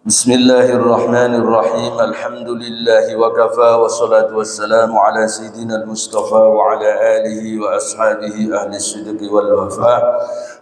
Bismillahirrahmanirrahim. Alhamdulillahi wa kafa wassalatu wassalamu ala sayyidina al-Mustafa wa ala alihi wa ashabihi ahli sidqi wal wafa.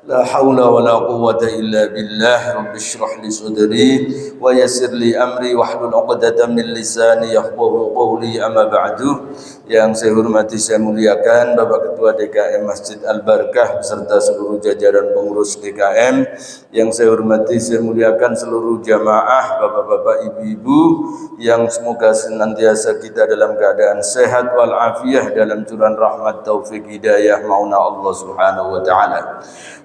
La hawla wa la quwwata illa billah. Rabbi shrah li sadri wa yassir li amri wahlul 'uqdatam min lisani yafqahu qawli. Amma ba'du. Yang saya hormati, saya muliakan Bapak Ketua DKM Masjid Al-Barakah beserta seluruh jajaran pengurus DKM. Yang saya hormati, saya muliakan seluruh jamaah, bapak-bapak, ibu-ibu, yang semoga senantiasa kita dalam keadaan sehat walafiat dalam curahan rahmat taufik hidayah mauna Allah Subhanahu wa taala.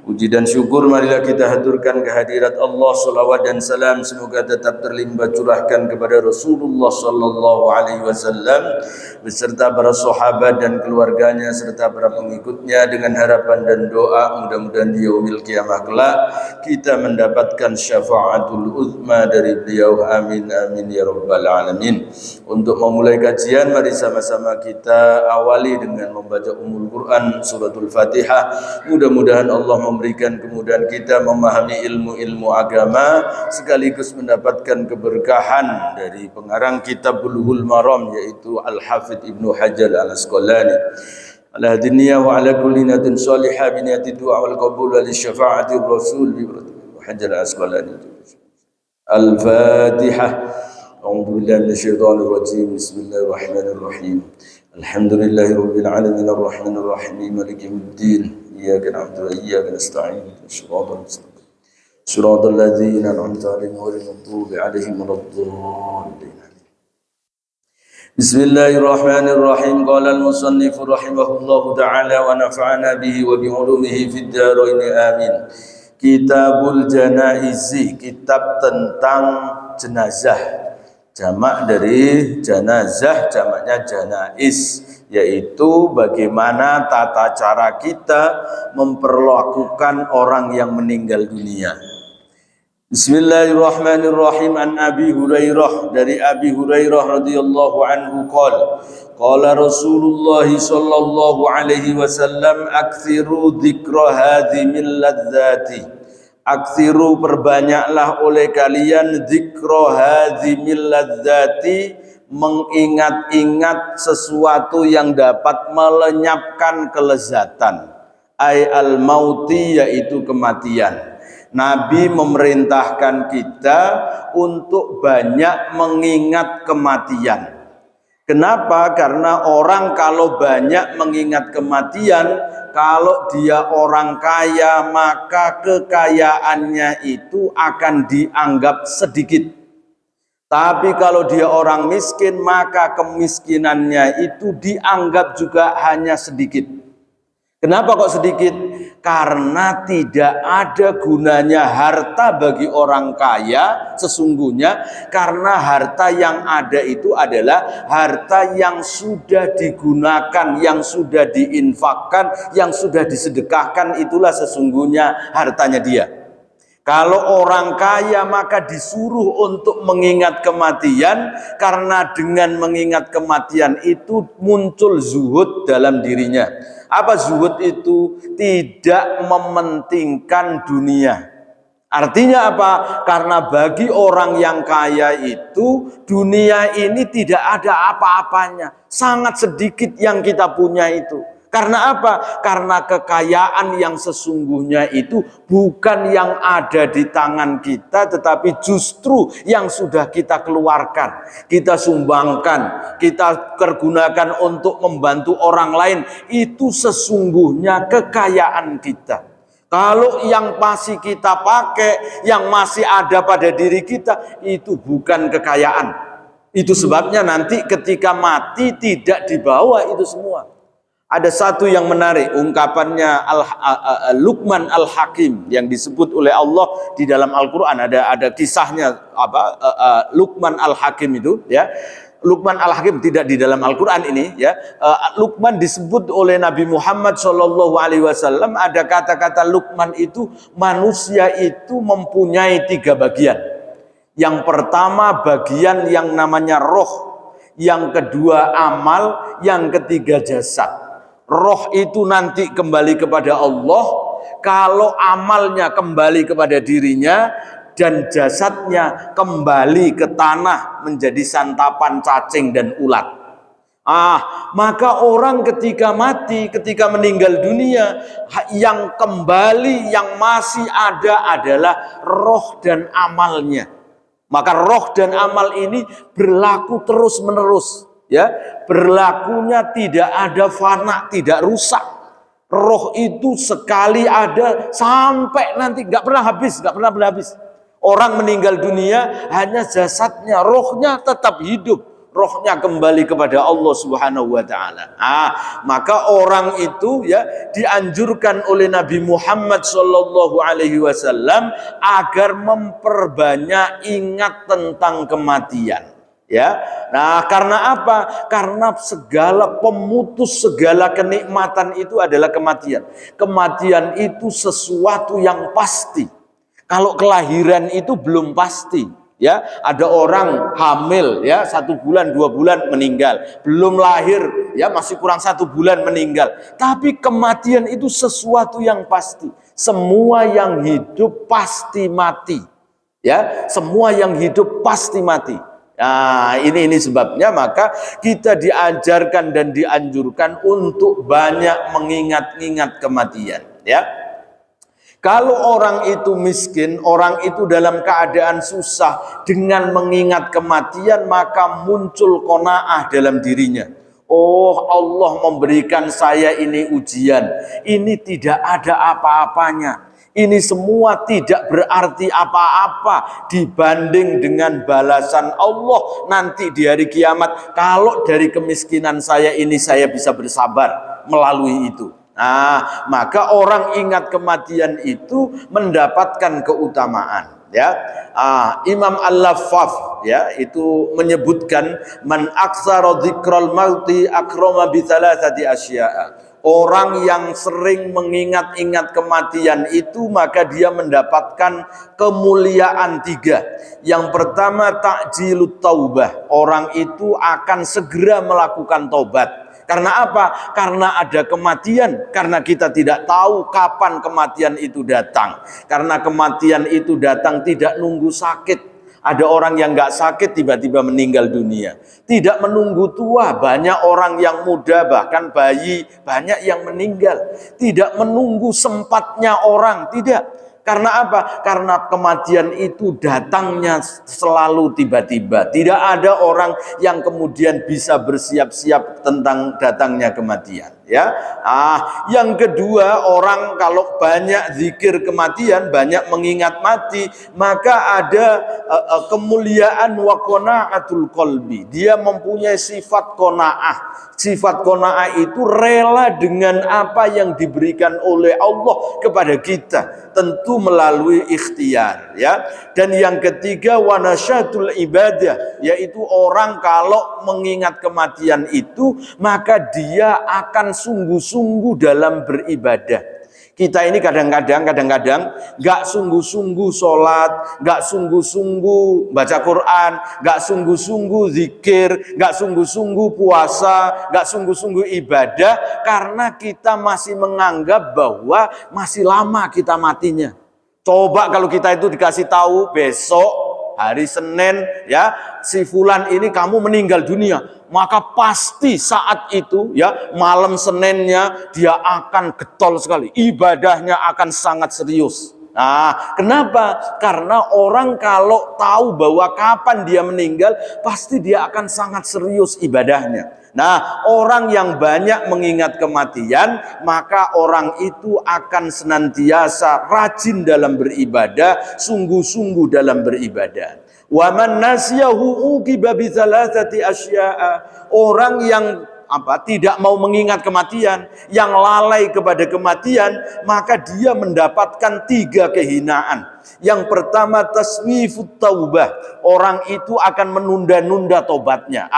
Puji dan syukur marilah kita haturkan kehadirat Allah, salawat dan salam semoga tetap terlimpah curahkan kepada Rasulullah sallallahu alaihi wasallam beserta para sahabat dan keluarganya serta para pengikutnya, dengan harapan dan doa mudah-mudahan di yaumil qiyamah kelak kita mendapatkan syafaatul uzma dari beliau. Amin amin ya rabbal alamin. Untuk memulai kajian, mari sama-sama kita awali dengan membaca Ummul Quran suratul Fatihah. Mudah-mudahan Allah memberikan kemudahan kita memahami ilmu-ilmu agama sekaligus mendapatkan keberkahan dari pengarang kitab Bulughul Maram yaitu Al-Hafidh Ibnu Hajar Al-Asqalani. Ala hadiniyah wa ala kulli natin salihah biniyati du'a wal qabul wa li syafa'atir rasul bi Hajar Al-Asqalani. Al-Fatihah. A'udzu billahi minasyaitonir rajim. Bismillahirrahmanirrahim. Alhamdulillahirabbil alamin arrahmanir rahim maliki yaumiddin. Iyyaka na'budu wa iyyaka nasta'in. Shiratal ladzina an'amta 'alaihim ghairil maghdubi 'alaihim waladdallin. Bismillahirrahmanirrahim. Qala al-musannif rahimahullahu ta'ala wa nafa'ana bihi wa bi 'ulumihi fid dharain amin. Kitabul Janaizi, kitab tentang jenazah. Jamak dari janazah, jamaknya janais, yaitu bagaimana tata cara kita memperlakukan orang yang meninggal dunia. Bismillahirrahmanirrahim. An Abi Hurairah, dari Abi Hurairah radhiyallahu anhu qala qala Rasulullah sallallahu alaihi wasallam aktsiru dzikra hadhimil ladzati. Aktsiru, perbanyaklah oleh kalian dzikra hadhimil ladzati, mengingat-ingat sesuatu yang dapat melenyapkan kelezatan. Ai al-mauti, yaitu kematian. Nabi memerintahkan kita untuk banyak mengingat kematian. Kenapa? Karena orang kalau banyak mengingat kematian, kalau dia orang kaya maka kekayaannya itu akan dianggap sedikit. Tapi kalau dia orang miskin maka kemiskinannya itu dianggap juga hanya sedikit. Kenapa kok sedikit? Karena tidak ada gunanya harta bagi orang kaya sesungguhnya, karena harta yang ada itu adalah harta yang sudah digunakan, yang sudah diinfakkan, yang sudah disedekahkan, itulah sesungguhnya hartanya dia. Kalau orang kaya maka disuruh untuk mengingat kematian, karena dengan mengingat kematian itu muncul zuhud dalam dirinya. Apa zuhud itu? Tidak mementingkan dunia. Artinya apa? Karena bagi orang yang kaya itu dunia ini tidak ada apa-apanya. Sangat sedikit yang kita punya itu. Karena apa? Karena kekayaan yang sesungguhnya itu bukan yang ada di tangan kita, tetapi justru yang sudah kita keluarkan, kita sumbangkan, kita pergunakan untuk membantu orang lain. Itu sesungguhnya kekayaan kita. Kalau yang masih kita pakai, yang masih ada pada diri kita, itu bukan kekayaan. Itu sebabnya nanti ketika mati tidak dibawa itu semua. Ada satu yang menarik, ungkapannya Luqman Al-Hakim yang disebut oleh Allah di dalam Al-Quran. Ada kisahnya Luqman Al-Hakim itu, ya. Luqman Al-Hakim tidak di dalam Al-Quran ini, ya. Luqman disebut oleh Nabi Muhammad SAW. Ada kata-kata Luqman itu, manusia itu mempunyai 3 bagian. Yang pertama bagian yang namanya roh, yang kedua amal, yang ketiga jasad. Roh itu nanti kembali kepada Allah, kalau amalnya kembali kepada dirinya, dan jasadnya kembali ke tanah menjadi santapan cacing dan ulat. Maka orang ketika mati, ketika meninggal dunia, yang kembali, yang masih ada adalah roh dan amalnya. Maka roh dan amal ini berlaku terus menerus, ya. Berlakunya tidak ada fana, tidak rusak. Roh itu sekali ada sampai nanti nggak pernah habis, nggak pernah berhabis. Orang meninggal dunia hanya jasadnya, rohnya tetap hidup. Rohnya kembali kepada Allah Subhanahu wa taala. Maka orang itu ya dianjurkan oleh Nabi Muhammad sallallahu alaihi wasallam agar memperbanyak ingat tentang kematian. Ya. Nah, karena apa? Karena segala pemutus segala kenikmatan itu adalah kematian. Kematian itu sesuatu yang pasti. Kalau kelahiran itu belum pasti. Ya, ada orang hamil ya 1 bulan 2 bulan meninggal, belum lahir ya masih kurang 1 bulan meninggal. Tapi kematian itu sesuatu yang pasti. Semua yang hidup pasti mati. Ya, semua yang hidup pasti mati. Nah, ini sebabnya maka kita diajarkan dan dianjurkan untuk banyak mengingat-ingat kematian. Ya. Kalau orang itu miskin, orang itu dalam keadaan susah, dengan mengingat kematian maka muncul qanaah dalam dirinya. Oh, Allah memberikan saya ini ujian, ini tidak ada apa-apanya. Ini semua tidak berarti apa-apa dibanding dengan balasan Allah nanti di hari kiamat. Kalau dari kemiskinan saya ini saya bisa bersabar melalui itu. Maka orang ingat kematian itu mendapatkan keutamaan. Ya, Imam Al-Laffaf ya itu menyebutkan man aktsara dzikral mauti akrama bi thalathati asya'a. Orang yang sering mengingat-ingat kematian itu maka dia mendapatkan kemuliaan 3. Yang pertama ta'jilut taubah. Orang itu akan segera melakukan taubat. Karena apa? Karena ada kematian. Karena kita tidak tahu kapan kematian itu datang. Karena kematian itu datang tidak nunggu sakit. Ada orang yang nggak sakit tiba-tiba meninggal dunia. Tidak menunggu tua, banyak orang yang muda bahkan bayi banyak yang meninggal. Tidak menunggu sempatnya orang, tidak. Karena apa? Karena kematian itu datangnya selalu tiba-tiba. Tidak ada orang yang kemudian bisa bersiap-siap tentang datangnya kematian. Ya, yang kedua, orang kalau banyak zikir kematian, banyak mengingat mati, maka ada kemuliaan wa qanaatul qalbi. Dia mempunyai sifat qanaah. Sifat qanaah itu rela dengan apa yang diberikan oleh Allah kepada kita, tentu melalui ikhtiar. Ya, dan yang ketiga wa nasyatul ibadah, yaitu orang kalau mengingat kematian itu maka dia akan sungguh-sungguh dalam beribadah. Kita ini kadang-kadang gak sungguh-sungguh sholat, gak sungguh-sungguh baca Quran, gak sungguh-sungguh zikir, gak sungguh-sungguh puasa, gak sungguh-sungguh ibadah, karena kita masih menganggap bahwa masih lama kita matinya. Coba kalau kita itu dikasih tahu besok hari Senin ya si fulan ini kamu meninggal dunia, maka pasti saat itu ya malam Seninnya dia akan getol sekali, ibadahnya akan sangat serius. Nah, kenapa? Karena orang kalau tahu bahwa kapan dia meninggal, pasti dia akan sangat serius ibadahnya. Nah, orang yang banyak mengingat kematian, maka orang itu akan senantiasa rajin dalam beribadah, sungguh-sungguh dalam beribadah. Wa man nasiyahu uqiba bi thalathati asya'a. Orang yang tidak mau mengingat kematian, yang lalai kepada kematian, maka dia mendapatkan 3 kehinaan. Yang pertama taswifut taubah. Orang itu akan menunda-nunda tobatnya.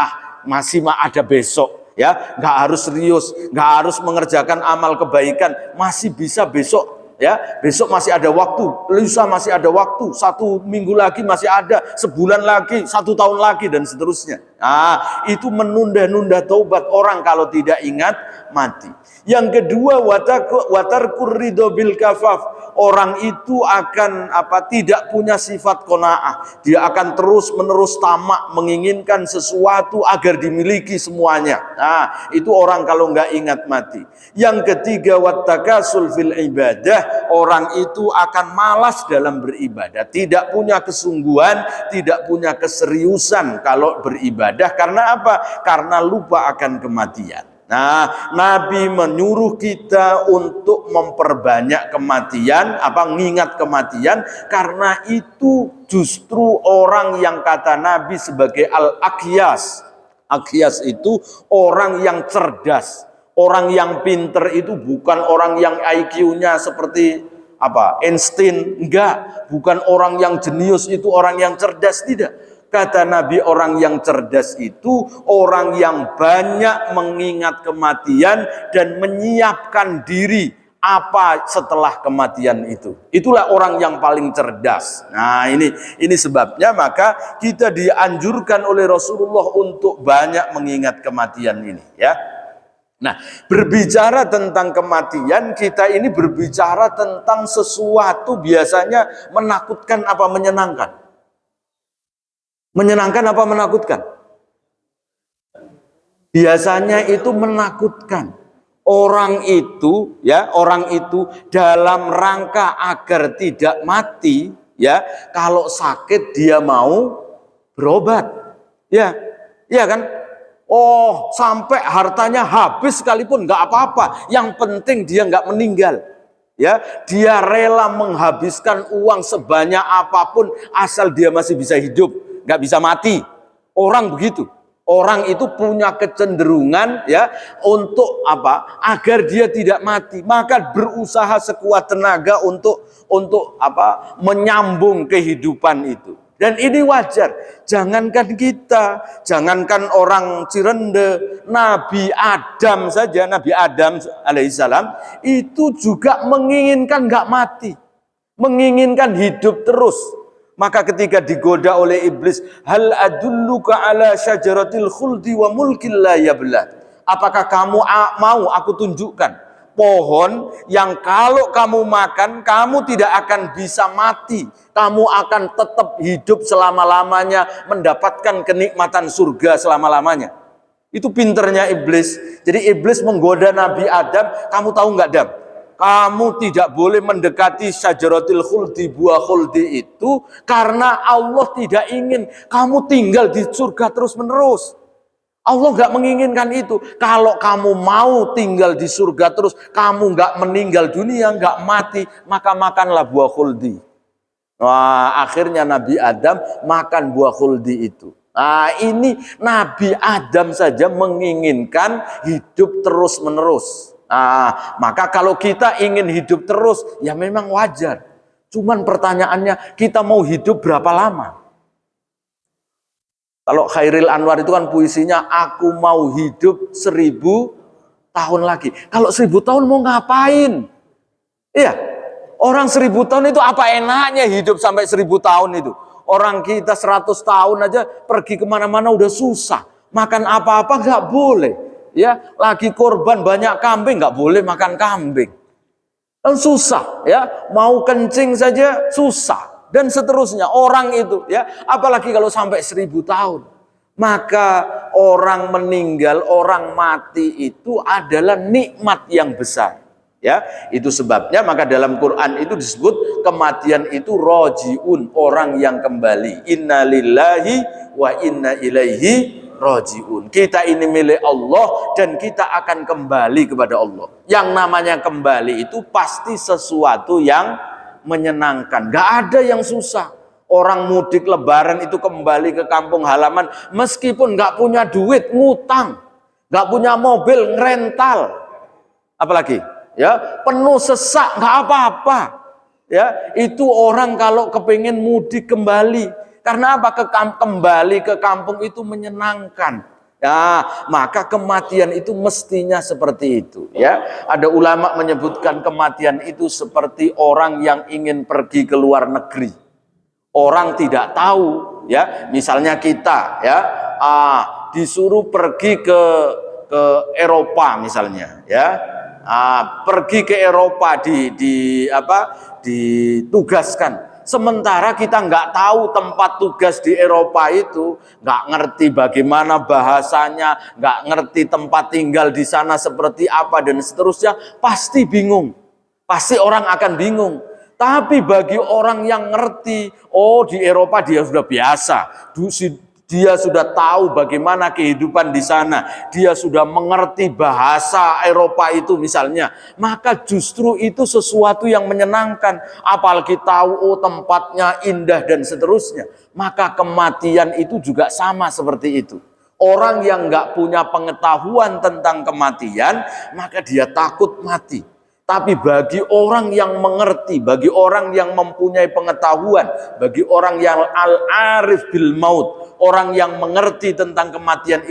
Masih ada besok, ya, nggak harus serius, nggak harus mengerjakan amal kebaikan, masih bisa besok, ya, besok masih ada waktu, lusa masih ada waktu, 1 minggu lagi masih ada, sebulan lagi, 1 tahun lagi dan seterusnya. Itu menunda-nunda taubat orang kalau tidak ingat mati. Yang kedua watarkur ridho bil kafaf. orang itu akan tidak punya sifat qanaah. Dia akan terus-menerus tamak menginginkan sesuatu agar dimiliki semuanya. Nah, itu orang kalau nggak ingat mati. Yang ketiga, wattakasul fil ibadah, orang itu akan malas dalam beribadah, tidak punya kesungguhan, tidak punya keseriusan kalau beribadah. Karena apa? Karena lupa akan kematian. Nah, Nabi menyuruh kita untuk memperbanyak kematian, mengingat kematian, karena itu justru orang yang kata Nabi sebagai al-aqyas. Aqyas itu orang yang cerdas, orang yang pinter. Itu bukan orang yang IQ-nya seperti Einstein, enggak, bukan orang yang jenius, itu orang yang cerdas, tidak. Kata Nabi, orang yang cerdas itu orang yang banyak mengingat kematian dan menyiapkan diri apa setelah kematian itu. Itulah orang yang paling cerdas. Nah, ini sebabnya maka kita dianjurkan oleh Rasulullah untuk banyak mengingat kematian ini, ya. Nah, berbicara tentang kematian, kita ini berbicara tentang sesuatu biasanya menakutkan apa menyenangkan? Menyenangkan apa menakutkan? Biasanya itu menakutkan. Orang itu dalam rangka agar tidak mati, ya, kalau sakit dia mau berobat. Ya kan? Oh, sampai hartanya habis sekalipun nggak apa-apa. Yang penting dia nggak meninggal. Ya, dia rela menghabiskan uang sebanyak apapun asal dia masih bisa hidup, nggak bisa mati. Orang begitu. Orang itu punya kecenderungan, ya, untuk agar dia tidak mati, maka berusaha sekuat tenaga untuk menyambung kehidupan itu. Dan ini wajar. Jangankan kita, jangankan orang Cirende, Nabi Adam saja, Nabi Adam alaihissalam itu juga menginginkan nggak mati, menginginkan hidup terus. Maka ketika digoda oleh iblis, hal adulluka ala syajaratil khuldi wa mulkin la yablad. Apakah kamu mau aku tunjukkan pohon yang kalau kamu makan, kamu tidak akan bisa mati. Kamu akan tetap hidup selama-lamanya, mendapatkan kenikmatan surga selama-lamanya. Itu pinternya iblis. Jadi iblis menggoda Nabi Adam, kamu tahu nggak, Adam? Kamu tidak boleh mendekati syajaratil khuldi, buah khuldi itu, karena Allah tidak ingin kamu tinggal di surga terus-menerus. Allah nggak menginginkan itu. Kalau kamu mau tinggal di surga terus, kamu nggak meninggal dunia, nggak mati, maka makanlah buah khuldi. Wah, akhirnya Nabi Adam makan buah khuldi itu. Nah, ini Nabi Adam saja menginginkan hidup terus-menerus. Nah, maka kalau kita ingin hidup terus, ya memang wajar. Cuman pertanyaannya, kita mau hidup berapa lama? Kalau Khairil Anwar itu kan puisinya, aku mau hidup 1000 tahun lagi. Kalau 1000 tahun mau ngapain? Iya, orang 1000 tahun itu apa enaknya hidup sampai 1000 tahun itu? Orang kita 100 tahun aja pergi kemana-mana udah susah. Makan apa-apa nggak boleh. Ya, lagi korban banyak kambing, nggak boleh makan kambing. Dan susah, ya, mau kencing saja susah, dan seterusnya. Orang itu, ya, apalagi kalau sampai 1000 tahun. Maka orang meninggal, orang mati itu adalah nikmat yang besar. Ya, itu sebabnya maka dalam Quran itu disebut kematian itu rojiun, orang yang kembali. Inna lillahi wa inna ilaihi rojiun. Kita ini milik Allah dan kita akan kembali kepada Allah. Yang namanya kembali itu pasti sesuatu yang menyenangkan. Gak ada yang susah. Orang mudik lebaran itu kembali ke kampung halaman, meskipun gak punya duit, ngutang, gak punya mobil, ngerental, apalagi ya penuh sesak, gak apa-apa. Ya, itu orang kalau kepingin mudik kembali. Karena apa? Kembali ke kampung itu menyenangkan. Ya, maka kematian itu mestinya seperti itu. Ya, ada ulama menyebutkan kematian itu seperti orang yang ingin pergi ke luar negeri. Orang tidak tahu, ya, misalnya kita, ya, disuruh pergi ke Eropa misalnya, ya. pergi ke Eropa ditugaskan. Sementara kita nggak tahu tempat tugas di Eropa itu, nggak ngerti bagaimana bahasanya, nggak ngerti tempat tinggal di sana seperti apa dan seterusnya, pasti bingung. Pasti orang akan bingung. Tapi bagi orang yang ngerti, oh di Eropa dia sudah biasa, dia sudah tahu bagaimana kehidupan di sana, dia sudah mengerti bahasa Eropa itu misalnya, maka justru itu sesuatu yang menyenangkan. Apalagi tahu oh tempatnya indah dan seterusnya, maka kematian itu juga sama seperti itu. Orang yang nggak punya pengetahuan tentang kematian, maka dia takut mati. Tapi bagi orang yang mengerti, bagi orang yang mempunyai pengetahuan, bagi orang yang al-arif bil maut, orang yang mengerti tentang kematian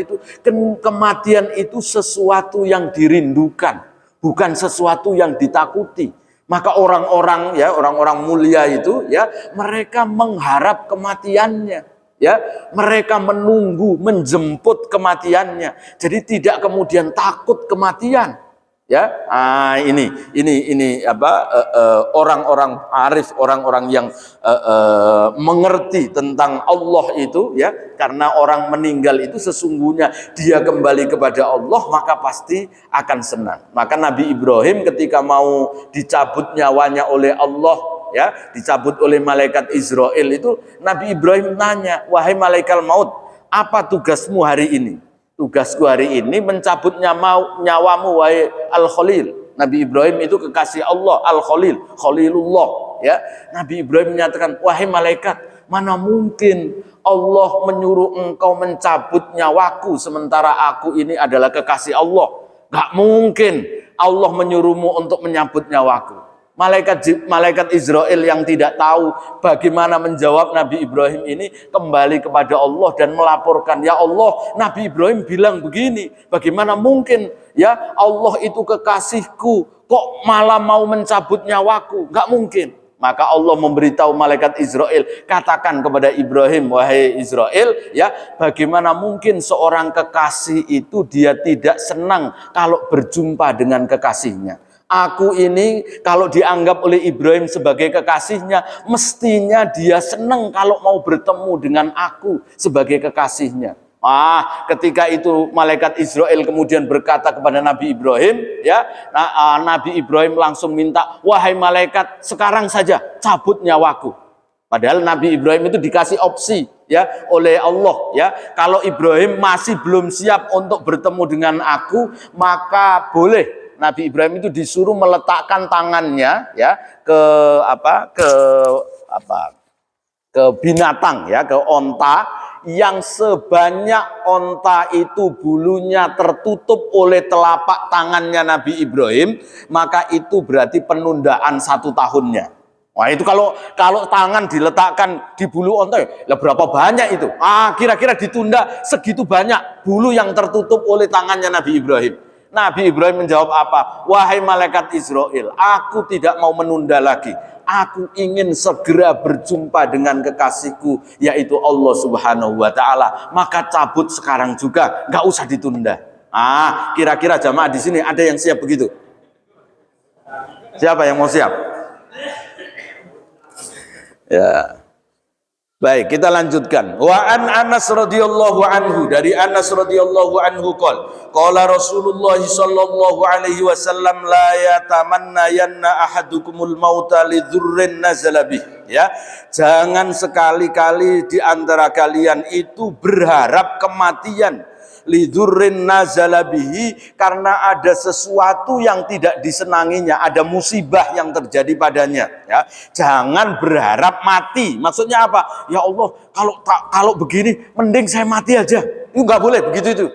itu sesuatu yang dirindukan, bukan sesuatu yang ditakuti. Maka orang-orang mulia itu mereka mengharap kematiannya. Mereka menunggu, menjemput kematiannya. Jadi tidak kemudian takut kematian. Ini orang-orang arif, orang-orang yang mengerti tentang Allah itu, karena orang meninggal itu sesungguhnya dia kembali kepada Allah, maka pasti akan senang. Maka Nabi Ibrahim ketika mau dicabut nyawanya oleh Allah, dicabut oleh malaikat Israel itu, Nabi Ibrahim nanya, wahai malaikat maut, apa tugasmu hari ini? Tugasku hari ini mencabut nyawamu wahai Al-Khalil. Nabi Ibrahim itu kekasih Allah, Al-Khalil, Khalilullah. Nabi Ibrahim menyatakan, wahai malaikat, mana mungkin Allah menyuruh engkau mencabut nyawaku sementara aku ini adalah kekasih Allah. Gak mungkin Allah menyuruhmu untuk menyabut nyawaku. Malaikat Israel yang tidak tahu bagaimana menjawab Nabi Ibrahim ini kembali kepada Allah dan melaporkan, ya Allah, Nabi Ibrahim bilang begini, bagaimana mungkin Allah itu kekasihku kok malah mau mencabut nyawaku? Gak mungkin. Maka Allah memberitahu malaikat Israel, katakan kepada Ibrahim, wahai Israel, bagaimana mungkin seorang kekasih itu dia tidak senang kalau berjumpa dengan kekasihnya. Aku ini kalau dianggap oleh Ibrahim sebagai kekasihnya, mestinya dia senang kalau mau bertemu dengan aku sebagai kekasihnya. Ketika itu malaikat Israel kemudian berkata kepada Nabi Ibrahim, Nabi Ibrahim langsung minta, wahai malaikat, sekarang saja cabut nyawaku. Padahal Nabi Ibrahim itu dikasih opsi oleh Allah, kalau Ibrahim masih belum siap untuk bertemu dengan aku, maka boleh. Nabi Ibrahim itu disuruh meletakkan tangannya ke binatang, ke onta, yang sebanyak onta itu bulunya tertutup oleh telapak tangannya Nabi Ibrahim, maka itu berarti penundaan 1 tahunnya. Wah, itu kalau tangan diletakkan di bulu onta, berapa banyak itu? Kira-kira ditunda segitu banyak bulu yang tertutup oleh tangannya Nabi Ibrahim. Nabi Ibrahim menjawab apa? Wahai malaikat Israel, aku tidak mau menunda lagi. Aku ingin segera berjumpa dengan kekasihku, yaitu Allah Subhanahu wa Ta'ala. Maka cabut sekarang juga, nggak usah ditunda. Kira-kira jamaah di sini ada yang siap begitu? Siapa yang mau siap? Baik, kita lanjutkan. Wa an Anas radhiyallahu anhu, dari Anas radhiyallahu anhu qala Rasulullah sallallahu alaihi wasallam, la yatamanna yanna ahadukumul mauta li dzurrin nazala bih. Jangan sekali-kali di antara kalian itu berharap kematian lidurrin nazalabihi, karena ada sesuatu yang tidak disenanginya, ada musibah yang terjadi padanya. Jangan berharap mati. Maksudnya apa? Ya Allah, kalau begini mending saya mati aja. Itu nggak boleh begitu itu.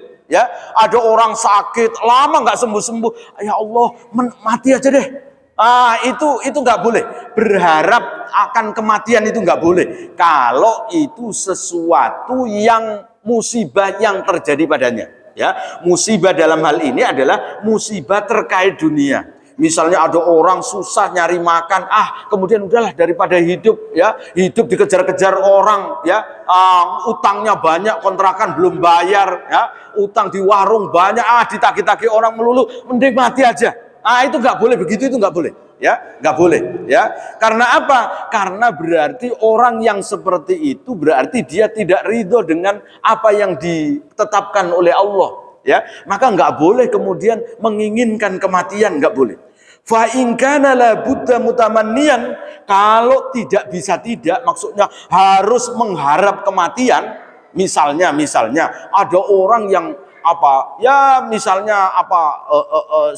Ada orang sakit lama nggak sembuh-sembuh, ya Allah mati aja deh. Itu nggak boleh. Berharap akan kematian itu nggak boleh. Kalau itu sesuatu yang musibah yang terjadi padanya. Musibah dalam hal ini adalah musibah terkait dunia. Misalnya ada orang susah nyari makan, kemudian udahlah daripada hidup dikejar-kejar orang, utangnya banyak, kontrakan belum bayar, utang di warung banyak, ditagih-tagih orang melulu, mending mati aja. Itu nggak boleh begitu, itu nggak boleh. Ya, nggak boleh. Ya, karena apa? Karena berarti orang yang seperti itu berarti dia tidak ridho dengan apa yang ditetapkan oleh Allah. Ya, maka nggak boleh kemudian menginginkan kematian, nggak boleh. Fa in kana la budda mutamanniyan, kalau tidak bisa tidak, maksudnya harus mengharap kematian. Misalnya ada orang yang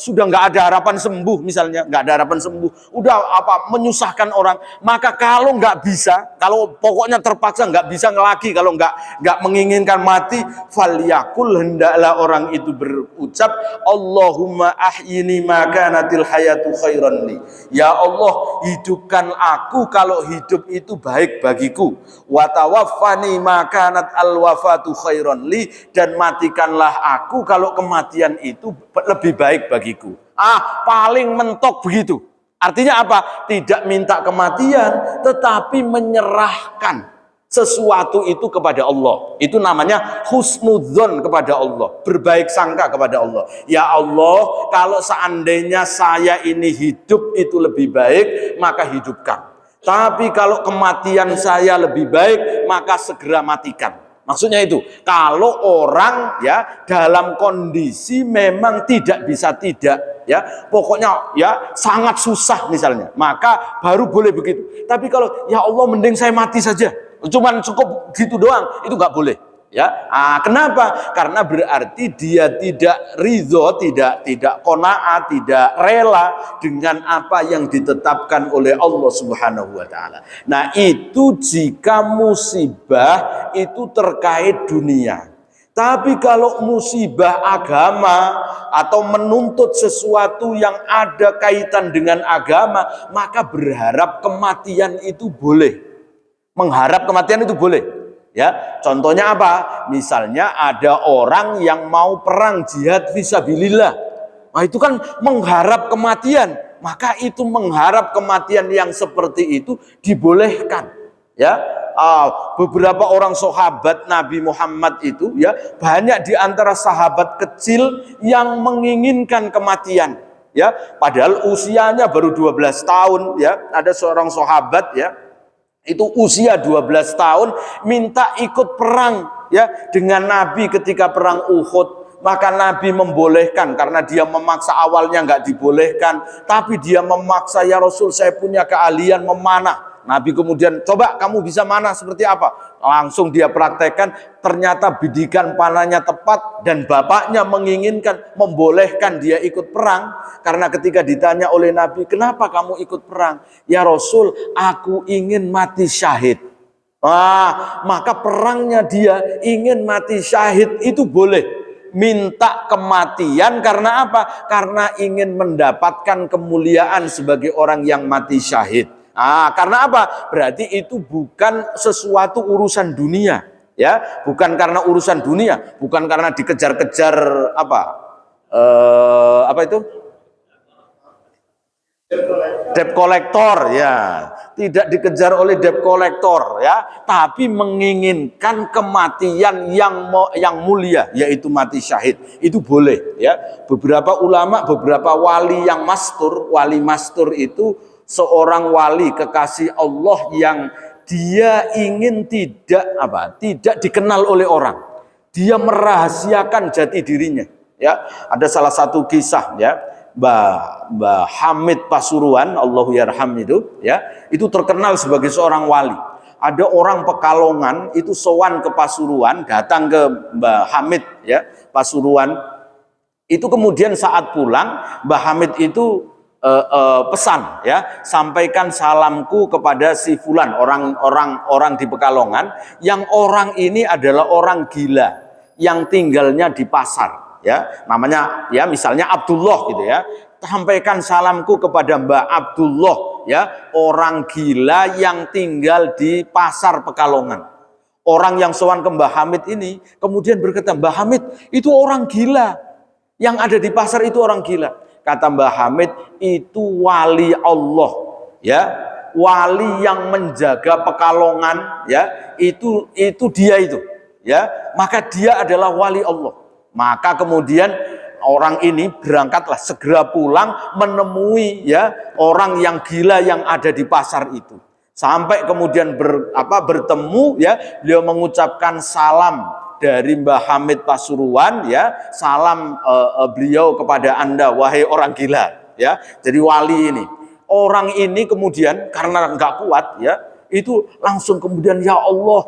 sudah nggak ada harapan sembuh, misalnya nggak ada harapan sembuh, udah menyusahkan orang, maka kalau nggak bisa, kalau pokoknya terpaksa nggak bisa lagi, kalau nggak menginginkan mati, falyakul, hendaklah orang itu berucap, Allahumma ahyini ma kanatil hayatu khairan li, ya Allah hidupkan aku kalau hidup itu baik bagiku, wa tawaffani ma kanat al wafatu khairan li, dan matikanlah aku kalau kematian itu lebih baik bagiku. Paling mentok begitu. Artinya apa? Tidak minta kematian, tetapi menyerahkan sesuatu itu kepada Allah. Itu namanya husnudzon kepada Allah, berbaik sangka kepada Allah. Ya Allah, kalau seandainya saya ini hidup itu lebih baik, maka hidupkan. Tapi kalau kematian saya lebih baik, maka segera matikan. Maksudnya itu, kalau orang ya dalam kondisi memang tidak bisa tidak, ya pokoknya ya sangat susah misalnya, maka baru boleh begitu. Tapi kalau ya Allah mending saya mati saja, cuman cukup gitu doang, itu nggak boleh. Ya, kenapa? Karena berarti dia tidak ridho, tidak qanaat, tidak rela dengan apa yang ditetapkan oleh Allah Subhanahu wa taala. Nah, itu jika musibah itu terkait dunia. Tapi kalau musibah agama atau menuntut sesuatu yang ada kaitan dengan agama, maka berharap kematian itu boleh. Mengharap kematian itu boleh. Ya, contohnya apa? Misalnya ada orang yang mau perang jihad fisabilillah. Nah, itu kan mengharap kematian. Maka itu mengharap kematian yang seperti itu dibolehkan. Ya, beberapa orang sahabat Nabi Muhammad itu ya, banyak di antara sahabat kecil yang menginginkan kematian. Ya, padahal usianya baru 12 tahun ya. Ada seorang sahabat ya, itu usia 12 tahun minta ikut perang ya dengan Nabi ketika perang Uhud. Maka Nabi membolehkan, karena dia memaksa, awalnya nggak dibolehkan, tapi dia memaksa, ya Rasul saya punya keahlian memanah. Nabi kemudian, coba kamu bisa manah seperti apa? Langsung dia praktekkan, ternyata bidikan panahnya tepat, dan bapaknya menginginkan, membolehkan dia ikut perang. Karena ketika ditanya oleh Nabi, kenapa kamu ikut perang? Ya Rasul, aku ingin mati syahid. Maka perangnya dia ingin mati syahid itu boleh. Minta kematian karena apa? Karena ingin mendapatkan kemuliaan sebagai orang yang mati syahid. Karena apa? Berarti itu bukan sesuatu urusan dunia, ya, bukan karena urusan dunia, bukan karena dikejar-kejar apa itu? Debt collector, ya, tidak dikejar oleh debt collector, ya, tapi menginginkan kematian yang mulia, yaitu mati syahid. Itu boleh, ya. Beberapa ulama, beberapa wali yang mastur, wali mastur itu seorang wali kekasih Allah yang dia ingin tidak dikenal oleh orang. Dia merahasiakan jati dirinya, ya. Ada salah satu kisah, ya. Mbah Hamid Pasuruan, Allahu yarham itu, ya, itu terkenal sebagai seorang wali. Ada orang Pekalongan itu sowan ke Pasuruan, datang ke Mbah Hamid, ya, Pasuruan. Itu kemudian saat pulang, Mbah Hamid itu pesan, ya, sampaikan salamku kepada si fulan, orang di Pekalongan, yang orang ini adalah orang gila yang tinggalnya di pasar. Ya, namanya ya misalnya Abdullah gitu ya. Sampaikan salamku kepada Mbak Abdullah, ya, orang gila yang tinggal di pasar Pekalongan. Orang yang sowan ke Mbah Hamid ini kemudian berkata, Mbah Hamid itu orang gila, yang ada di pasar itu orang gila. Kata Mbah Hamid, itu wali Allah, ya, wali yang menjaga Pekalongan, ya, itu dia itu, ya, maka dia adalah wali Allah. Maka kemudian orang ini berangkatlah segera pulang menemui ya orang yang gila yang ada di pasar itu. Sampai kemudian bertemu ya, beliau mengucapkan salam dari Mbah Hamid Pasuruan ya, salam beliau kepada Anda wahai orang gila ya. Jadi wali ini. Orang ini kemudian karena nggak kuat ya, itu langsung kemudian ya Allah,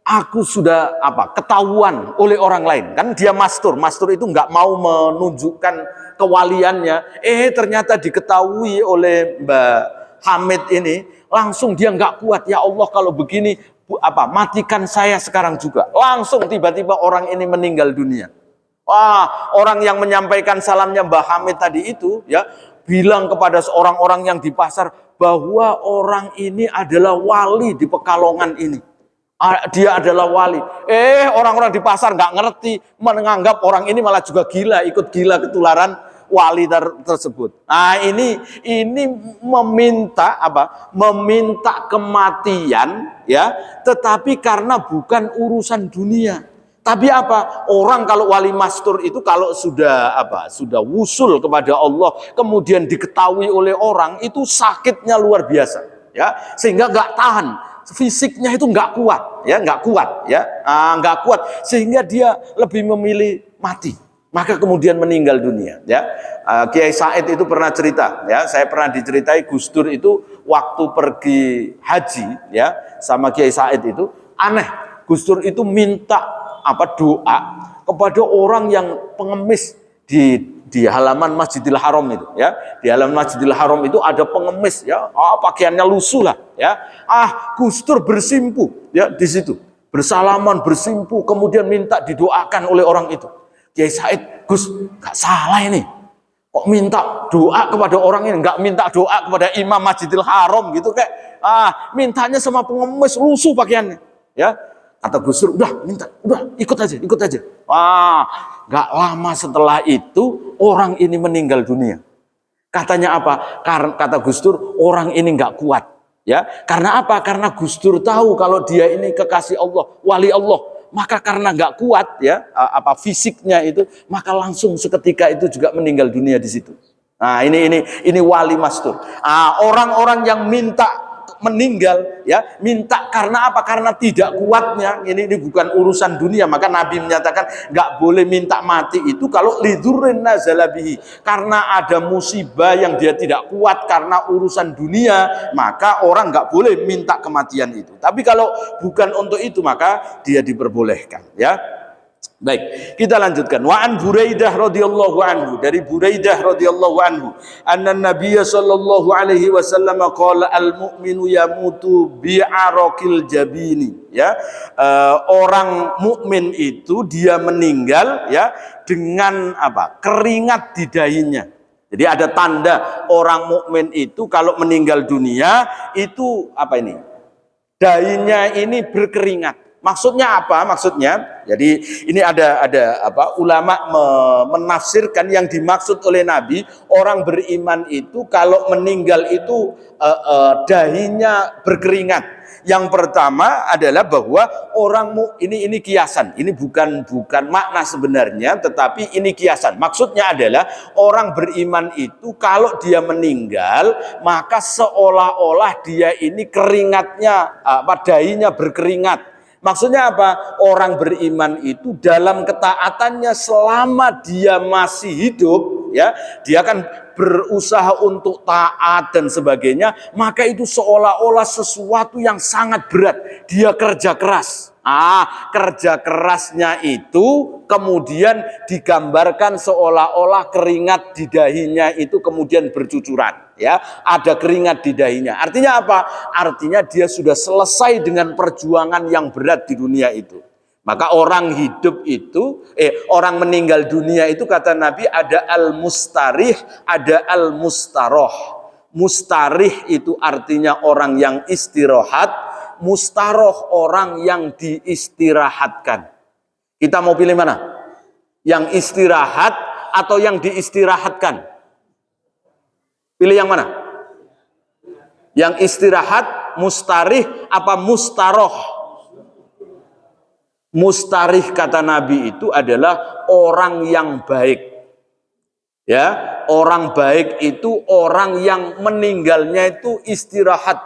aku sudah ketahuan oleh orang lain. Kan dia mastur itu nggak mau menunjukkan kewaliannya. Ternyata diketahui oleh Mbah Hamid ini, langsung dia nggak kuat. Ya Allah, kalau begini matikan saya sekarang juga. Langsung tiba-tiba orang ini meninggal dunia. Wah, orang yang menyampaikan salamnya Mbah Hamid tadi itu ya bilang kepada orang-orang yang di pasar bahwa orang ini adalah wali di Pekalongan ini. Dia adalah wali. Orang-orang di pasar nggak ngerti, menganggap orang ini malah juga gila, ikut gila ketularan wali tersebut. Nah, ini meminta Meminta kematian ya, tetapi karena bukan urusan dunia. Tapi orang kalau wali mastur itu kalau sudah wusul kepada Allah, kemudian diketahui oleh orang, itu sakitnya luar biasa ya, sehingga nggak tahan, fisiknya itu nggak kuat sehingga dia lebih memilih mati, maka kemudian meninggal dunia ya. Kiai Said itu pernah cerita ya, saya pernah diceritai Gus Dur itu waktu pergi haji ya sama Kiai Said itu aneh, Gus Dur itu minta doa kepada orang yang pengemis di halaman Masjidil Haram itu ya. Di halaman Masjidil Haram itu ada pengemis ya, pakaiannya lusuh lah ya. Gus Dur bersimpu ya di situ, bersalaman, bersimpu, kemudian minta didoakan oleh orang itu. Kiai Said, Gus, gak salah ini, kok minta doa kepada orang ini, nggak minta doa kepada Imam Masjidil Haram gitu, kayak mintanya sama pengemis lusuh pakaiannya ya. Kata Gus Dur, udah ikut aja. Gak lama setelah itu orang ini meninggal dunia. Katanya kata Gus Dur, orang ini nggak kuat ya. Karena Karena Gus Dur tahu kalau dia ini kekasih Allah, wali Allah. Maka karena nggak kuat ya fisiknya itu, maka langsung seketika itu juga meninggal dunia di situ. Nah, ini wali mastur. Orang-orang yang minta meninggal ya, minta karena karena tidak kuatnya, ini bukan urusan dunia, maka Nabi menyatakan nggak boleh minta mati itu kalau lidurrin nazalabihi, karena ada musibah yang dia tidak kuat karena urusan dunia, maka orang nggak boleh minta kematian itu. Tapi kalau bukan untuk itu maka dia diperbolehkan ya. Baik, kita lanjutkan. Wa an Buraidah radhiyallahu anhu, dari Buraidah radhiyallahu anhu, anna Nabiy sallallahu alaihi wasallam qala al mu'minu yamutu bi'araqil jabini ya. Orang mukmin itu dia meninggal ya dengan keringat di dahinya. Jadi ada tanda orang mukmin itu kalau meninggal dunia itu dahinya ini berkeringat. Maksudnya apa? Maksudnya, jadi ini ada ulama menafsirkan yang dimaksud oleh Nabi, orang beriman itu kalau meninggal itu dahinya berkeringat. Yang pertama adalah bahwa ini kiasan, ini bukan makna sebenarnya, tetapi ini kiasan. Maksudnya adalah orang beriman itu kalau dia meninggal, maka seolah-olah dia ini keringatnya, dahinya berkeringat. Maksudnya orang beriman itu dalam ketaatannya selama dia masih hidup ya, dia akan berusaha untuk taat dan sebagainya, maka itu seolah-olah sesuatu yang sangat berat. Dia kerja keras. Kerja kerasnya itu kemudian digambarkan seolah-olah keringat di dahinya itu kemudian bercucuran ya, ada keringat di dahinya. Artinya Artinya dia sudah selesai dengan perjuangan yang berat di dunia itu. Maka orang hidup itu orang meninggal dunia itu kata Nabi ada al-mustarih, ada al-mustaroh. Mustarih itu artinya orang yang istirahat, mustaroh orang yang diistirahatkan. Kita mau pilih mana? Yang istirahat atau yang diistirahatkan? Pilih yang mana? Yang istirahat, mustarih apa mustaroh? Mustarih kata Nabi itu adalah orang yang baik. Ya, orang baik itu orang yang meninggalnya itu istirahat.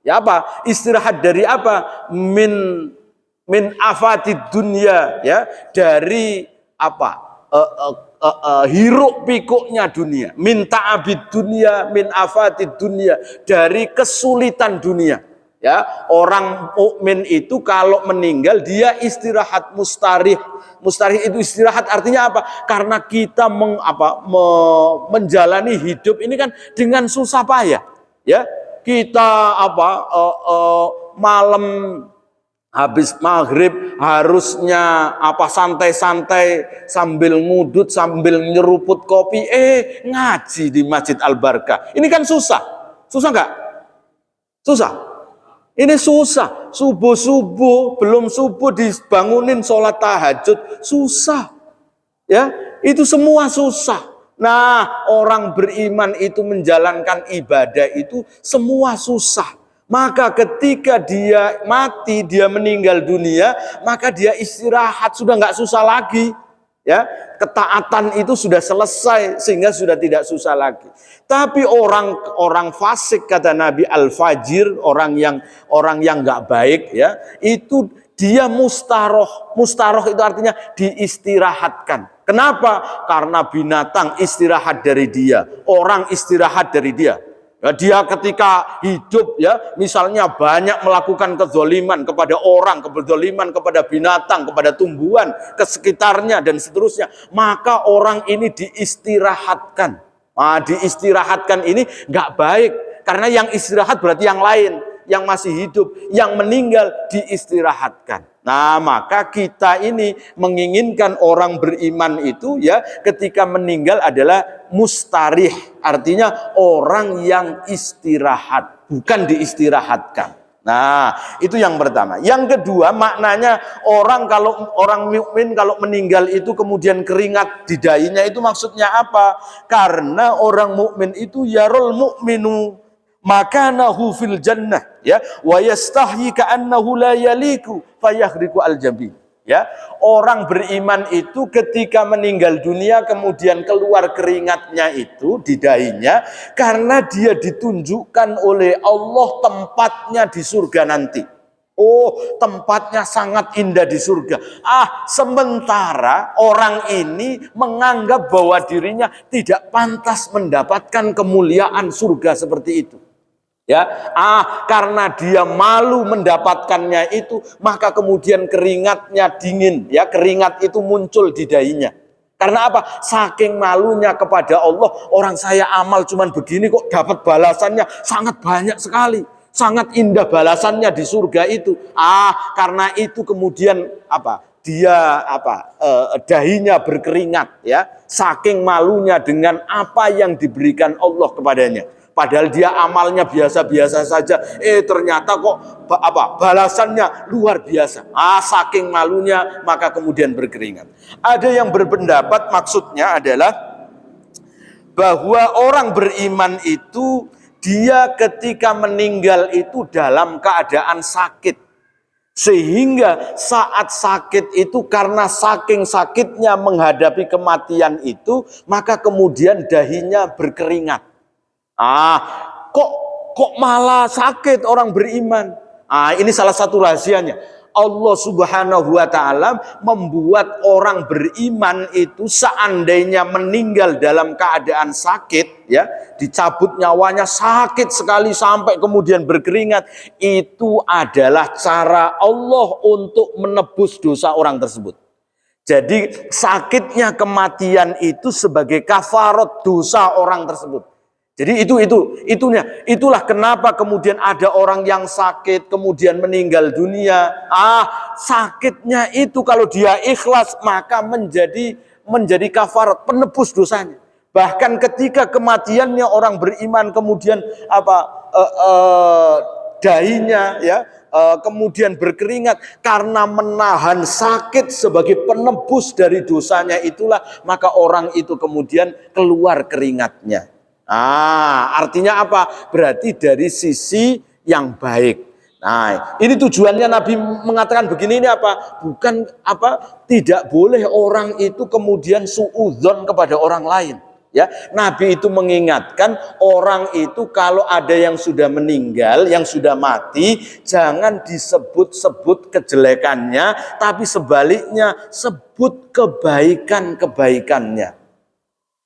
Ya apa? Istirahat dari apa? Min afatid dunia, ya, dari apa? Hiruk pikuknya dunia. Min ta'abid dunia, min afatid dunia, dari kesulitan dunia. Ya, orang mukmin itu kalau meninggal dia istirahat mustarih. Mustarih itu istirahat artinya apa? Karena kita menjalani hidup ini kan dengan susah payah. Ya, kita malam habis maghrib harusnya santai-santai sambil ngudut, sambil nyeruput kopi, ngaji di Masjid Al Barkah. Ini kan susah. Susah nggak? Susah. Ini susah, subuh-subuh, belum subuh dibangunin sholat tahajud, susah. Ya, itu semua susah. Nah, orang beriman itu menjalankan ibadah itu semua susah. Maka ketika dia mati, dia meninggal dunia, maka dia istirahat, sudah nggak susah lagi. Ya, ketaatan itu sudah selesai sehingga sudah tidak susah lagi. Tapi orang fasik, kata Nabi, al-fajir, orang yang nggak baik, ya, itu dia mustaroh. Mustaroh itu artinya diistirahatkan. Kenapa? Karena binatang istirahat dari dia, orang istirahat dari dia. Ya, dia ketika hidup, ya, misalnya banyak melakukan kezoliman kepada orang, kezoliman kepada binatang, kepada tumbuhan, ke sekitarnya dan seterusnya, maka orang ini diistirahatkan. Nah, diistirahatkan ini nggak baik, karena yang istirahat berarti yang lain, yang masih hidup, yang meninggal diistirahatkan. Nah, maka kita ini menginginkan orang beriman itu, ya, ketika meninggal adalah mustarih, artinya orang yang istirahat, bukan diistirahatkan. Nah, itu yang pertama. Yang kedua, maknanya orang mukmin kalau meninggal itu kemudian keringat di dahinya, itu maksudnya apa? Karena orang mukmin itu yarul mukminu makanahu fil jannah, ya, wa yastahyi ka'annahu la yaliku fayahriku al-jabin. Ya, orang beriman itu ketika meninggal dunia kemudian keluar keringatnya itu di dahinya karena dia ditunjukkan oleh Allah tempatnya di surga nanti. Oh, tempatnya sangat indah di surga. Sementara orang ini menganggap bahwa dirinya tidak pantas mendapatkan kemuliaan surga seperti itu. Ya, karena dia malu mendapatkannya itu, maka kemudian keringatnya dingin, ya, keringat itu muncul di dahinya. Karena apa? Saking malunya kepada Allah, orang saya amal cuman begini kok dapat balasannya sangat banyak sekali, sangat indah balasannya di surga itu. Karena itu kemudian dahinya berkeringat, ya, saking malunya dengan apa yang diberikan Allah kepadanya. Padahal dia amalnya biasa-biasa saja, ternyata kok balasannya luar biasa. Saking malunya maka kemudian berkeringat. Ada yang berpendapat maksudnya adalah bahwa orang beriman itu dia ketika meninggal itu dalam keadaan sakit. Sehingga saat sakit itu karena saking sakitnya menghadapi kematian itu, maka kemudian dahinya berkeringat. Kok malah sakit orang beriman? Ini salah satu rahasianya. Allah Subhanahu wa Ta'ala membuat orang beriman itu seandainya meninggal dalam keadaan sakit, ya, dicabut nyawanya sakit sekali sampai kemudian berkeringat, itu adalah cara Allah untuk menebus dosa orang tersebut. Jadi sakitnya kematian itu sebagai kafarat dosa orang tersebut. Jadi itulah kenapa kemudian ada orang yang sakit kemudian meninggal dunia. Sakitnya itu kalau dia ikhlas maka menjadi kafarat, penebus dosanya. Bahkan ketika kematiannya orang beriman kemudian dahinya, ya, kemudian berkeringat karena menahan sakit sebagai penebus dari dosanya, itulah maka orang itu kemudian keluar keringatnya. Artinya apa? Berarti dari sisi yang baik. Nah, ini tujuannya Nabi mengatakan begini, ini apa? Bukan tidak boleh orang itu kemudian suudzon kepada orang lain. Ya, Nabi itu mengingatkan orang itu kalau ada yang sudah meninggal, yang sudah mati, jangan disebut-sebut kejelekannya, tapi sebaliknya sebut kebaikan-kebaikannya.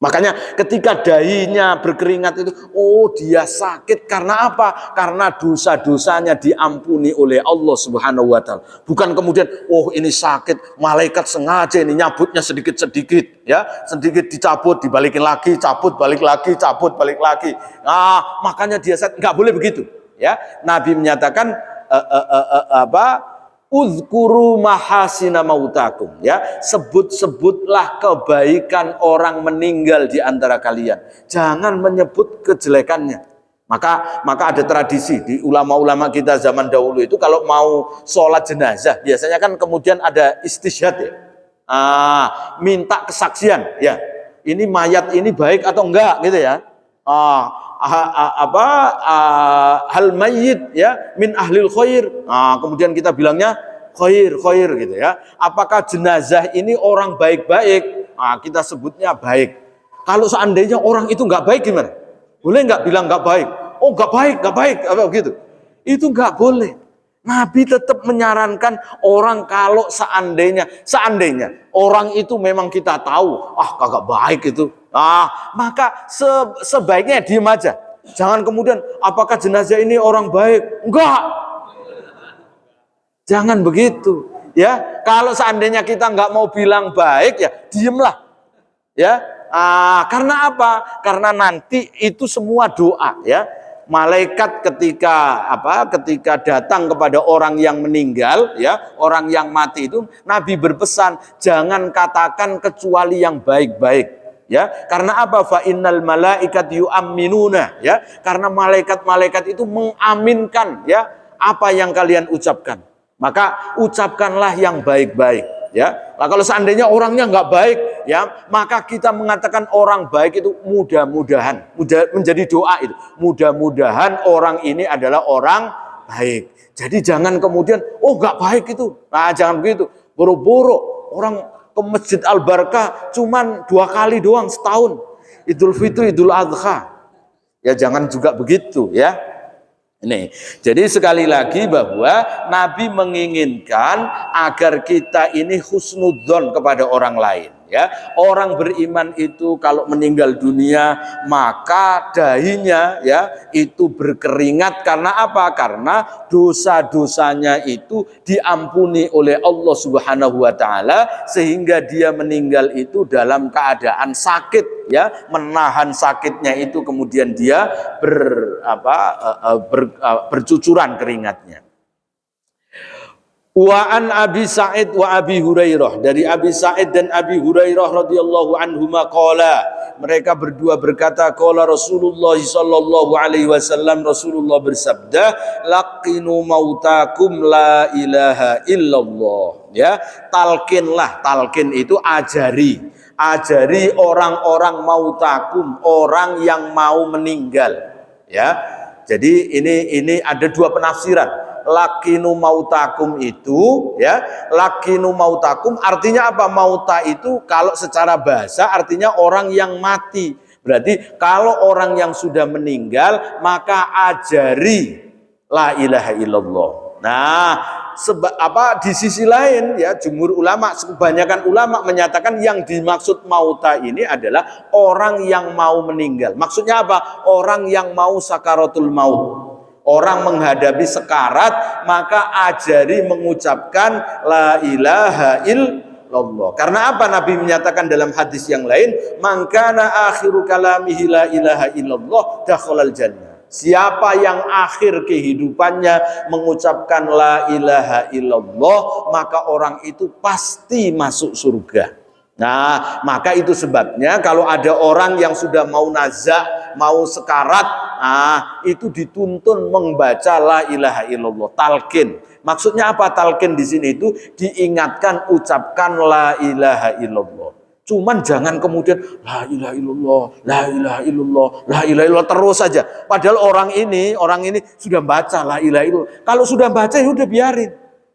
Makanya ketika dahinya berkeringat itu, oh dia sakit karena apa? Karena dosa-dosanya diampuni oleh Allah Subhanahu wa taala. Bukan kemudian oh ini sakit, malaikat sengaja ini nyabutnya sedikit-sedikit ya, sedikit dicabut, dibalikin lagi, cabut, balik lagi, cabut, balik lagi. Nah, makanya dia sakit. Enggak boleh begitu ya. Nabi menyatakan uzkuru mahasina mautakum, ya, sebut-sebutlah kebaikan orang meninggal di antara kalian, jangan menyebut kejelekannya. Maka ada tradisi di ulama-ulama kita zaman dahulu itu kalau mau sholat jenazah biasanya kan kemudian ada istisyhad ya, minta kesaksian ya, ini mayat ini baik atau enggak gitu ya, hal mayyit ya min ahlil khair. Kemudian kita bilangnya khair gitu ya. Apakah jenazah ini orang baik-baik? Kita sebutnya baik. Kalau seandainya orang itu nggak baik gimana? Boleh nggak bilang nggak baik? Oh nggak baik apa begitu? Itu nggak boleh. Nabi tetap menyarankan orang kalau seandainya orang itu memang kita tahu kagak baik itu, maka sebaiknya diem aja. Jangan kemudian apakah jenazah ini orang baik? Enggak. Jangan begitu ya. Kalau seandainya kita nggak mau bilang baik ya diemlah ya. Karena apa? Karena nanti itu semua doa ya. Malaikat ketika datang kepada orang yang meninggal ya, orang yang mati itu Nabi berpesan jangan katakan kecuali yang baik-baik ya. Karena apa? Fa innal malaikat yu'minuna ya. Karena malaikat itu mengaminkan ya apa yang kalian ucapkan. Maka ucapkanlah yang baik-baik ya. Nah, kalau seandainya orangnya nggak baik ya, maka kita mengatakan orang baik itu mudah-mudahan menjadi doa itu. Mudah-mudahan orang ini adalah orang baik. Jadi jangan kemudian nggak baik itu. Nah, jangan begitu. Boro-boro orang ke Masjid Al-Barkah cuman 2 kali doang setahun. Idul Fitri, Idul Adha. Ya jangan juga begitu ya. Ini, jadi sekali lagi bahwa Nabi menginginkan agar kita ini husnudzon kepada orang lain. Ya, orang beriman itu kalau meninggal dunia maka dahinya ya itu berkeringat karena apa? Karena dosa-dosanya itu diampuni oleh Allah Subhanahu wa taala sehingga dia meninggal itu dalam keadaan sakit ya, menahan sakitnya itu kemudian dia bercucuran keringatnya. Wa an Abi Sa'id wa Abi Hurairah, dari Abi Sa'id dan Abi Hurairah radhiyallahu anhuma qala, mereka berdua berkata qala Rasulullah sallallahu alaihi wasallam, Rasulullah bersabda laqinu mautakum la ilaha illallah ya. Talkin itu ajari orang-orang mautakum, orang yang mau meninggal ya. Jadi ini ada 2 penafsiran. Lakinu mautakum itu ya, lakinu mautakum artinya apa? Mauta itu kalau secara bahasa artinya orang yang mati. Berarti kalau orang yang sudah meninggal maka ajari la ilaha illallah. Nah, di sisi lain ya jumhur ulama, kebanyakan ulama menyatakan yang dimaksud mauta ini adalah orang yang mau meninggal. Maksudnya apa? Orang yang mau sakaratul maut. Orang menghadapi sekarat maka ajari mengucapkan la ilaha illallah. Karena apa? Nabi menyatakan dalam hadis yang lain, man kana akhiru kalamihi la ilaha illallah dakhalal jannah. Siapa yang akhir kehidupannya mengucapkan la ilaha illallah, maka orang itu pasti masuk surga. Nah, maka itu sebabnya kalau ada orang yang sudah mau nazak, mau sekarat, itu dituntun membaca la ilaha illallah, talqin. Maksudnya apa talqin di sini itu? Diingatkan, ucapkan la ilaha illallah. Cuman jangan kemudian la ilaha illallah, la ilaha illallah, la ilaha illallah terus saja. Padahal orang ini sudah baca la ilaha illallah. Kalau sudah baca ya udah biarin.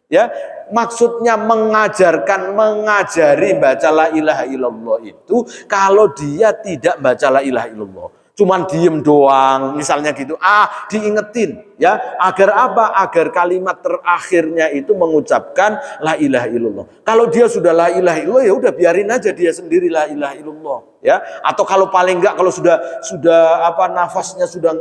Ya, maksudnya mengajari baca la ilaha illallah itu kalau dia tidak baca la ilaha illallah, cuman diem doang misalnya gitu, diingetin ya, agar apa? Agar kalimat terakhirnya itu mengucapkan la ilaha illallah. Kalau dia sudah la ilaha illallah, ya udah biarin aja dia sendiri la ilaha illallah ya. Atau kalau paling enggak, kalau sudah nafasnya sudah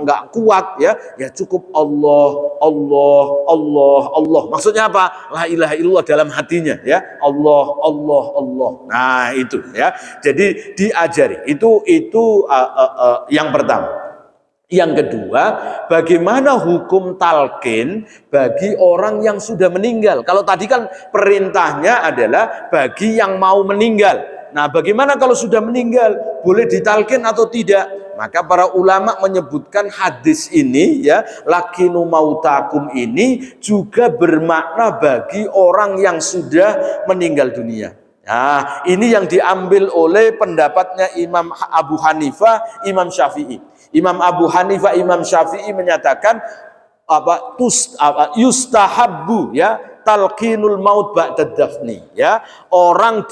enggak kuat ya, ya cukup Allah Allah Allah Allah. Maksudnya apa? La ilaha illallah dalam hatinya ya. Allah Allah Allah. Nah, itu ya. Jadi diajari. Itu yang pertama. Yang kedua, bagaimana hukum talqin bagi orang yang sudah meninggal? Kalau tadi kan perintahnya adalah bagi yang mau meninggal. Nah, bagaimana kalau sudah meninggal? Boleh ditalqin atau tidak? Maka para ulama menyebutkan hadis ini ya, lakinu mautakum ini juga bermakna bagi orang yang sudah meninggal dunia. Nah, ini yang diambil oleh pendapatnya Imam Abu Hanifah, Imam Syafi'i. Imam Abu Hanifah, Imam Syafi'i menyatakan yustahabbu ya talqinul maut ba'da dafni ya. Orang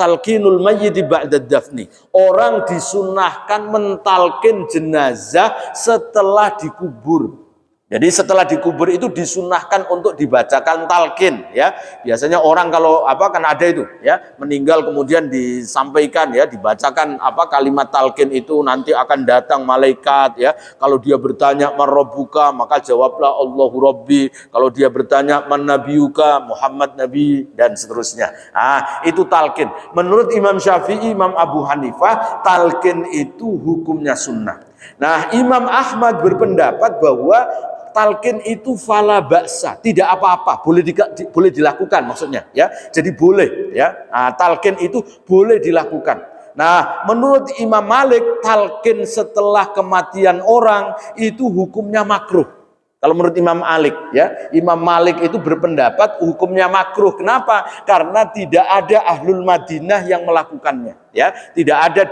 talqinul mayyit ba'da dafni. Orang disunahkan mentalkin jenazah setelah dikubur. Jadi setelah dikubur itu disunahkan untuk dibacakan talqin ya. Biasanya orang kalau kan ada itu ya, meninggal kemudian disampaikan ya, dibacakan kalimat talqin itu, nanti akan datang malaikat ya. Kalau dia bertanya man rabbuka, maka jawablah Allahu rabbi. Kalau dia bertanya man nabiyuka, Muhammad nabi, dan seterusnya. Itu talqin. Menurut Imam Syafi'i, Imam Abu Hanifah, talqin itu hukumnya sunnah. Nah, Imam Ahmad berpendapat bahwa talqin itu fala ba'sa, tidak apa-apa, boleh dilakukan maksudnya ya. Jadi boleh ya. Talqin itu boleh dilakukan. Nah, menurut Imam Malik, talqin setelah kematian orang itu hukumnya makruh. Kalau menurut Imam Malik ya, Imam Malik itu berpendapat hukumnya makruh. Kenapa? Karena tidak ada ahlul Madinah yang melakukannya ya. Tidak ada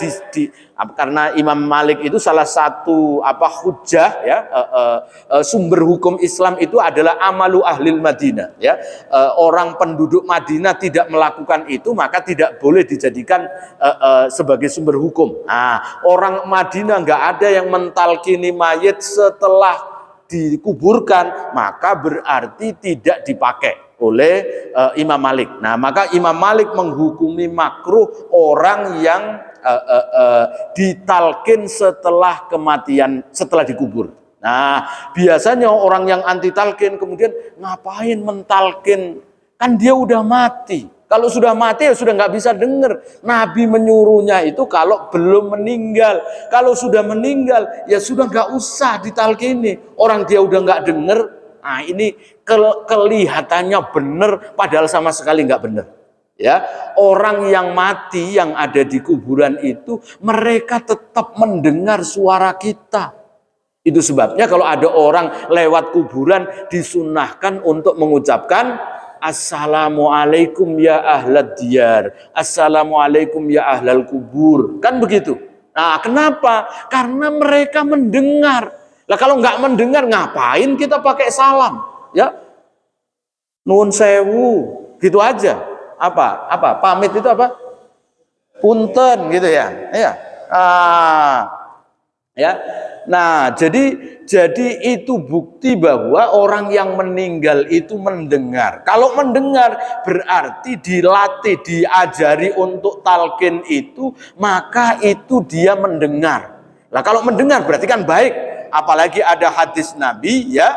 karena Imam Malik itu salah satu hujjah ya, sumber hukum Islam itu adalah amalu ahlil Madinah ya. Orang penduduk Madinah tidak melakukan itu, maka tidak boleh dijadikan sebagai sumber hukum. Nah, orang Madinah nggak ada yang mentalkini mayit setelah dikuburkan, maka berarti tidak dipakai oleh Imam Malik. Nah, maka Imam Malik menghukumi makruh orang yang ditalkin setelah kematian, setelah dikubur. Nah, biasanya orang yang anti talqin kemudian ngapain mentalkin, kan dia udah mati. Kalau sudah mati ya sudah nggak bisa dengar. Nabi menyuruhnya itu kalau belum meninggal. Kalau sudah meninggal ya sudah nggak usah ditalkini. Orang dia udah nggak dengar. Nah, ini kelihatannya benar padahal sama sekali nggak benar. Ya, orang yang mati yang ada di kuburan itu mereka tetap mendengar suara kita. Itu sebabnya kalau ada orang lewat kuburan disunahkan untuk mengucapkan Assalamualaikum ya ahlad diyar, Assalamualaikum ya ahlal kubur. Kan begitu. Nah, kenapa? Karena mereka mendengar. Lah kalau nggak mendengar ngapain kita pakai salam? Ya. Nuwun sewu, gitu aja. Pamit itu apa? Punten gitu ya. Ya. Ya. Nah, jadi itu bukti bahwa orang yang meninggal itu mendengar. Kalau mendengar berarti dilatih, diajari untuk talqin itu, maka itu dia mendengar. Nah, kalau mendengar berarti kan baik. Apalagi ada hadis Nabi ya,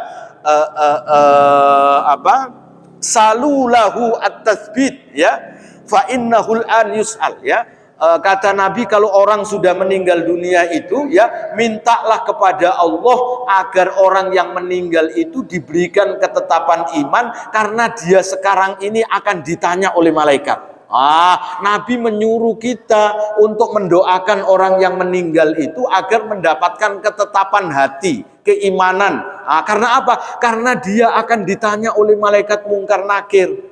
salulahu at-tasbit ya, fa innahul an yus'al ya. Kata Nabi, kalau orang sudah meninggal dunia itu ya, mintalah kepada Allah agar orang yang meninggal itu diberikan ketetapan iman, karena dia sekarang ini akan ditanya oleh malaikat. Nabi menyuruh kita untuk mendoakan orang yang meninggal itu agar mendapatkan ketetapan hati, keimanan. Karena apa? Karena dia akan ditanya oleh malaikat mungkar nakir.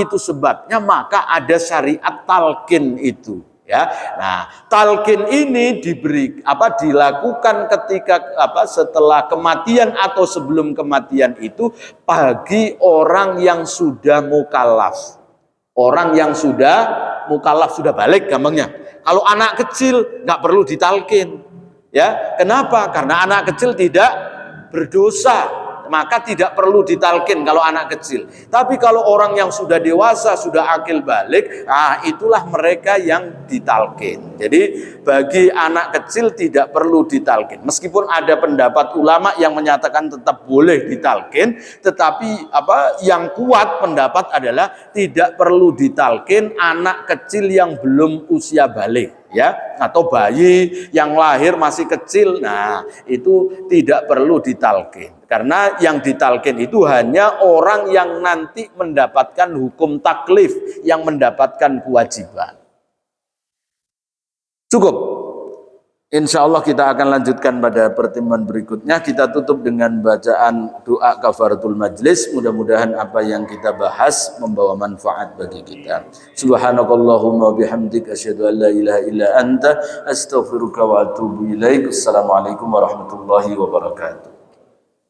Itu sebabnya maka ada syariat talqin itu. Ya, nah talqin ini dilakukan ketika setelah kematian atau sebelum kematian itu bagi orang yang sudah mukallaf. Orang yang sudah mukallaf, sudah balik gampangnya. Kalau anak kecil nggak perlu ditalkin. Ya, kenapa? Karena anak kecil tidak berdosa, maka tidak perlu ditalkin kalau anak kecil. Tapi kalau orang yang sudah dewasa, sudah akil balik, itulah mereka yang ditalkin. Jadi bagi anak kecil tidak perlu ditalkin. Meskipun ada pendapat ulama yang menyatakan tetap boleh ditalkin, tetapi yang kuat pendapat adalah tidak perlu ditalkin anak kecil yang belum usia balik. Ya, atau bayi yang lahir masih kecil, nah itu tidak perlu ditalkin, karena yang ditalkin itu hanya orang yang nanti mendapatkan hukum taklif, yang mendapatkan kewajiban. Cukup. Insya Allah kita akan lanjutkan pada pertemuan berikutnya. Kita tutup dengan bacaan doa kafaratul majlis. Mudah-mudahan apa yang kita bahas membawa manfaat bagi kita. Subhanakallahumma bihamdik asyhadu an la ilaha illa anta astaghfiruka wa atubu ilaik. Assalamualaikum warahmatullahi wabarakatuh.